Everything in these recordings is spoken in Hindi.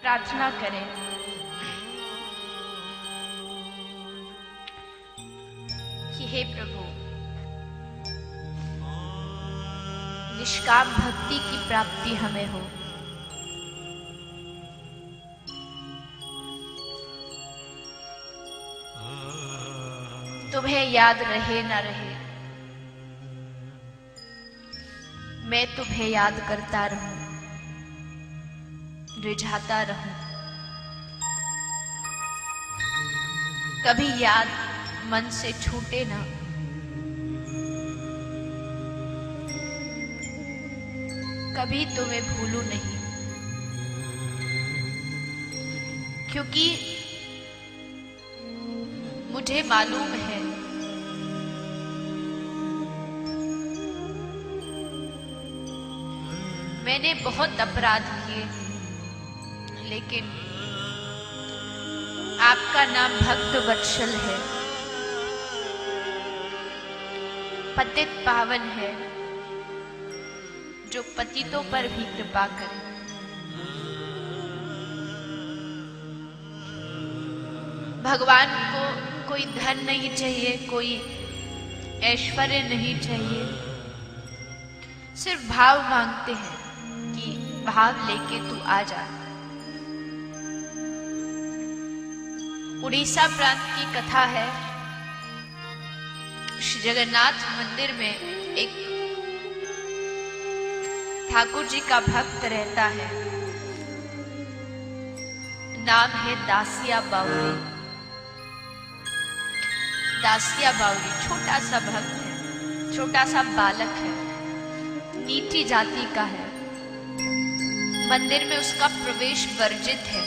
प्रार्थना करें। कि हे प्रभु, निष्काम भक्ति की प्राप्ति हमें हो। तुम्हें याद रहे ना रहे, मैं तुम्हें याद करता रहूं, रिझाता रहूं। कभी याद मन से छूटे ना, कभी तुम्हें भूलूं नहीं, क्योंकि मुझे मालूम है मैंने बहुत अपराध किए, लेकिन आपका नाम भक्त वत्सल है, पतित पावन है, जो पतितों पर भी कृपा करे। भगवान को कोई धन नहीं चाहिए, कोई ऐश्वर्य नहीं चाहिए, सिर्फ भाव मांगते हैं कि भाव लेके तू आ जा। उड़ीसा प्रांत की कथा है। श्री जगन्नाथ मंदिर में एक ठाकुर जी का भक्त रहता है, नाम है दासिया बावली। दासिया बावली छोटा सा भक्त है, छोटा सा बालक है, नीची जाति का है। मंदिर में उसका प्रवेश वर्जित है।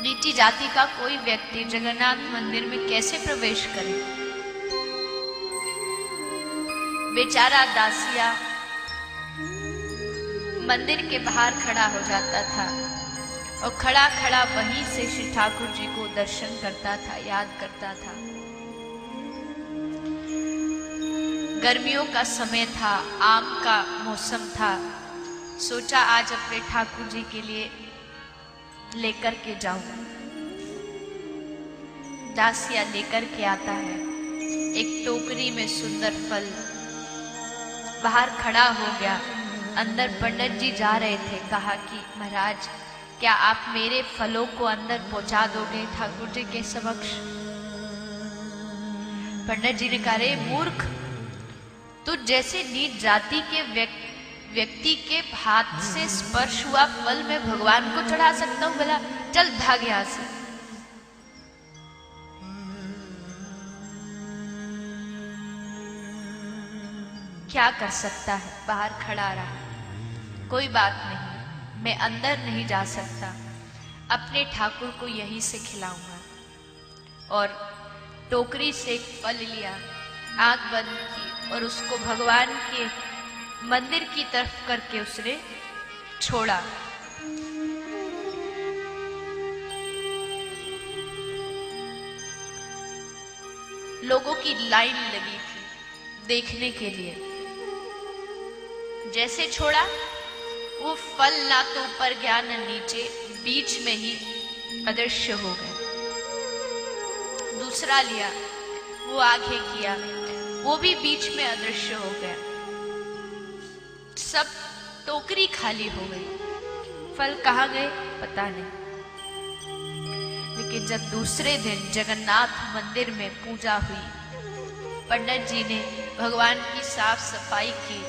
नीची जाति का कोई व्यक्ति जगन्नाथ मंदिर में कैसे प्रवेश करे? बेचारा दासिया मंदिर के बाहर खड़ा हो जाता था और खड़ा खड़ा वहीं से श्री ठाकुर जी को दर्शन करता था, याद करता था। गर्मियों का समय था, आम का मौसम था। सोचा आज अपने ठाकुर जी के लिए लेकर के जाऊं। दासिया लेकर के आता है एक टोकरी में सुंदर फल। बाहर खड़ा हो गया। अंदर पंडित जी जा रहे थे। कहा कि महाराज, क्या आप मेरे फलों को अंदर पहुंचा दोगे ठाकुर जी के समक्ष? पंडित जी ने कहा, रे मूर्ख, तू जैसे नीच जाति के व्यक्ति के हाथ से स्पर्श हुआ फल में भगवान को चढ़ा सकता हूं? बोला, चल भाग यहां से। क्या कर सकता है, बाहर खड़ा रहा। कोई बात नहीं, मैं अंदर नहीं जा सकता, अपने ठाकुर को यहीं से खिलाऊंगा। और टोकरी से एक फल लिया, आंख बंद की और उसको भगवान के मंदिर की तरफ करके उसने छोड़ा। लोगों की लाइन लगी थी देखने के लिए। जैसे छोड़ा, वो फल ना तो ऊपर गया न नीचे, बीच में ही अदृश्य हो गया। दूसरा लिया, वो आगे किया, वो भी बीच में अदृश्य हो गया। सब टोकरी खाली हो गई। फल कहाँ गए पता नहीं। लेकिन जब दूसरे दिन जगन्नाथ मंदिर में पूजा हुई, पंडित जी ने भगवान की साफ सफाई की,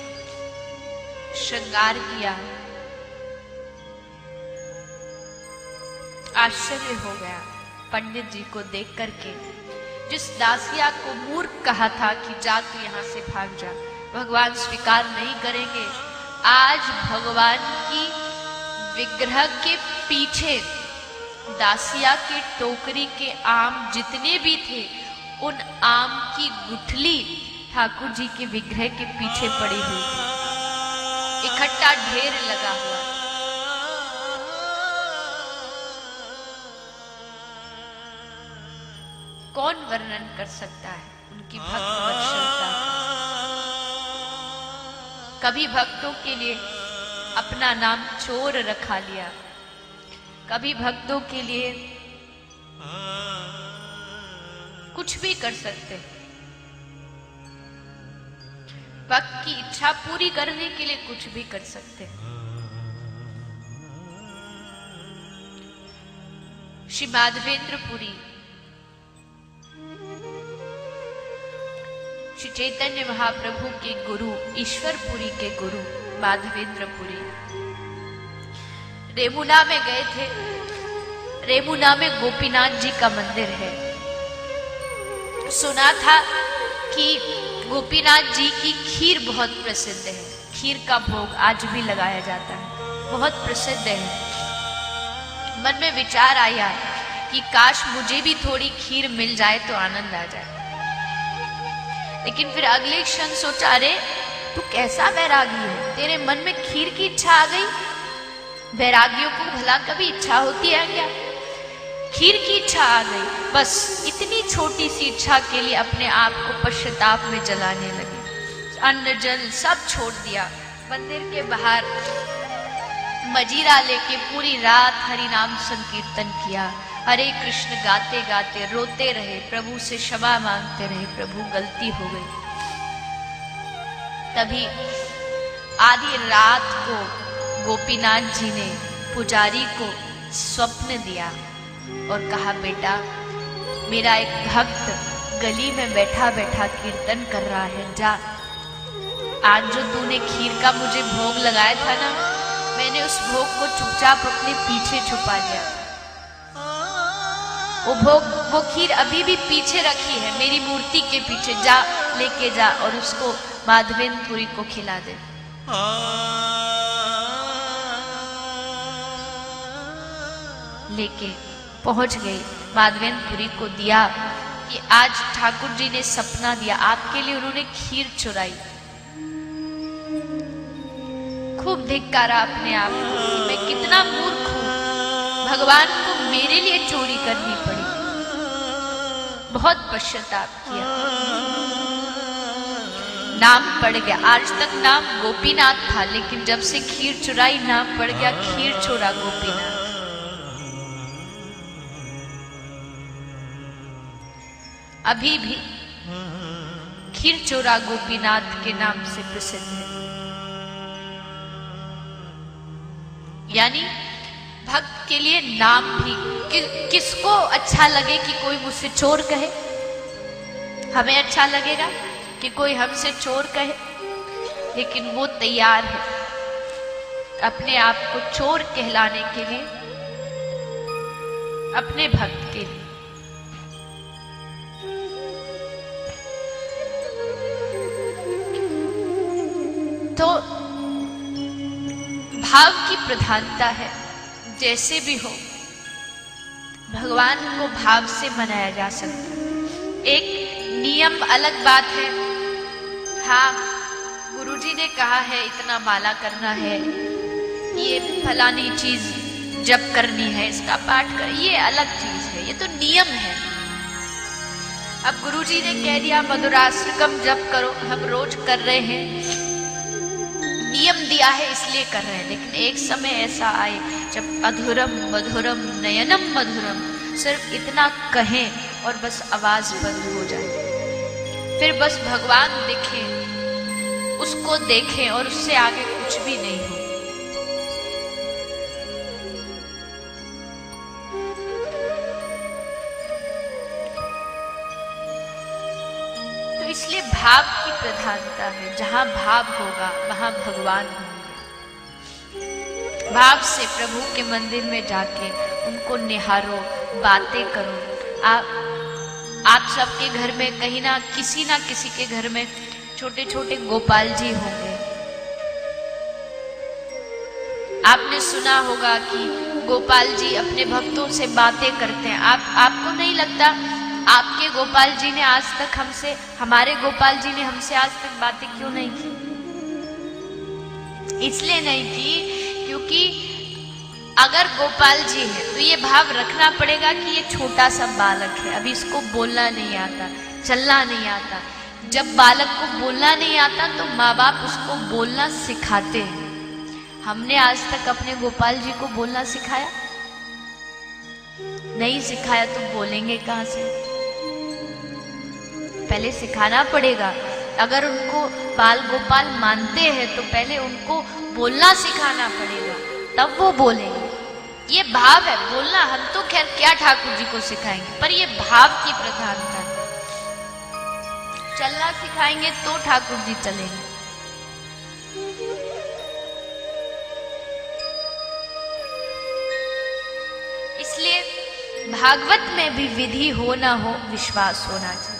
श्रृंगार किया, आश्चर्य हो गया पंडित जी को देख करके। जिस दासिया को मूर्ख कहा था कि जा तू यहां से भाग जा, भगवान स्वीकार नहीं करेंगे। आज भगवान की विग्रह के पीछे दासिया के टोकरी के आम जितने भी थे, उन आम की गुठली ठाकुर जी के विग्रह के पीछे पड़ी हुई थी। इकट्ठा ढेर लगा हुआ। कौन वर्णन कर सकता है उनकी भक्त वत्सलता? कभी भक्तों के लिए अपना नाम चोर रखा लिया, कभी भक्तों के लिए कुछ भी कर सकते हैं, भक्त की इच्छा पूरी करने के लिए कुछ भी कर सकते हैं। श्री माधवेंद्रपुरी श्री चैतन्य महाप्रभु के गुरु, ईश्वरपुरी के गुरु माधवेंद्रपुरी रेमुना में गए थे। रेमुना में गोपीनाथ जी का मंदिर है। सुना था कि गोपीनाथ जी की खीर बहुत प्रसिद्ध है। खीर का भोग आज भी लगाया जाता है, बहुत प्रसिद्ध है। मन में विचार आया कि काश मुझे भी थोड़ी खीर मिल जाए तो आनंद आ जाए। लेकिन फिर अगले क्षण सोचा, अरे तू कैसा वैरागी है, तेरे मन में खीर की इच्छा आ गई। वैरागियों को भला कभी इच्छा होती है क्या? खीर की इच्छा आ गई, बस इतनी छोटी सी इच्छा के लिए अपने आप को पश्चाताप में जलाने लगे। अन्न जल सब छोड़ दिया। मंदिर के बाहर मजीरा लेके पूरी रात हरि नाम संकीर्तन किया। हरे कृष्ण गाते गाते रोते रहे, प्रभु से क्षमा मांगते रहे, प्रभु गलती हो गई। तभी आधी रात को गोपीनाथ जी ने पुजारी को स्वप्न दिया और कहा, बेटा मेरा एक भक्त गली में बैठा बैठा कीर्तन कर रहा है, जा आज जो तूने खीर का मुझे भोग लगाया था ना, मैंने उस भोग को चुपचाप अपने पीछे छुपा लिया। वो खीर अभी भी पीछे रखी है मेरी मूर्ति के पीछे, जा लेके जा और उसको माधवेंद्रपुरी को खिला दे। लेके पहुंच गई, माधवेंद्रपुरी को दिया कि आज ठाकुर जी ने सपना दिया, आपके लिए उन्होंने खीर चुराई। खूब धिक्कारा अपने आप को कि मैं कितना मूर्ख हूं, भगवान को मेरे लिए चोरी करनी पड़ी। बहुत पश्चाताप किया। नाम पड़ गया। आज तक नाम गोपीनाथ था, लेकिन जब से खीर चुराई नाम पड़ गया खीर चोरा गोपीनाथ। अभी भी खीर चोरा गोपीनाथ के नाम से प्रसिद्ध है। यानी भक्त के लिए नाम भी किसको अच्छा लगे कि कोई मुझसे चोर कहे? हमें अच्छा लगेगा कि कोई हमसे चोर कहे, लेकिन वो तैयार है अपने आप को चोर कहलाने के लिए, अपने भक्त के लिए। तो भाव की प्रधानता है। जैसे भी हो भगवान को भाव से मनाया जा सकता है। एक नियम अलग बात है। हाँ, गुरुजी ने कहा है इतना माला करना है, ये फलानी चीज जप करनी है, इसका पाठ कर, ये अलग चीज है, ये तो नियम है। अब गुरुजी ने कह दिया मधुराष्टकम जप करो, हम रोज कर रहे हैं, नियम दिया है इसलिए कर रहे हैं। लेकिन एक समय ऐसा आए जब अधुरम मधुरम नयनम मधुरम सिर्फ इतना कहें और बस आवाज बंद हो जाए, फिर बस भगवान दिखे, उसको देखें और उससे आगे कुछ भी नहीं हो। तो इसलिए भाव की प्रधानता है। जहां भाव होगा वहां भगवान होंगे। भाव से प्रभु के मंदिर में जाके उनको निहारो, बातें करो। आप सबके घर में कहीं ना किसी के घर में छोटे छोटे गोपाल जी होंगे। आपने सुना होगा कि गोपाल जी अपने भक्तों से बातें करते हैं। आपको नहीं लगता आपके गोपाल जी ने आज तक हमसे, हमारे गोपाल जी ने हमसे आज तक बातें क्यों नहीं की? इसलिए नहीं की क्योंकि अगर गोपाल जी है तो ये भाव रखना पड़ेगा कि ये छोटा सा बालक है, अभी इसको बोलना नहीं आता, चलना नहीं आता। जब बालक को बोलना नहीं आता तो माँ बाप उसको बोलना सिखाते हैं। हमने आज तक अपने गोपाल जी को बोलना सिखाया? नहीं सिखाया तो बोलेंगे कहां से? पहले सिखाना पड़ेगा। अगर उनको बाल गोपाल मानते हैं तो पहले उनको बोलना सिखाना पड़ेगा, तब वो बोलेंगे। ये भाव है बोलना। हम तो खैर क्या ठाकुर जी को सिखाएंगे, पर ये भाव की प्रधानता है। चलना सिखाएंगे तो ठाकुर जी चलेंगे। इसलिए भागवत में भी विधि हो ना हो, विश्वास होना चाहिए।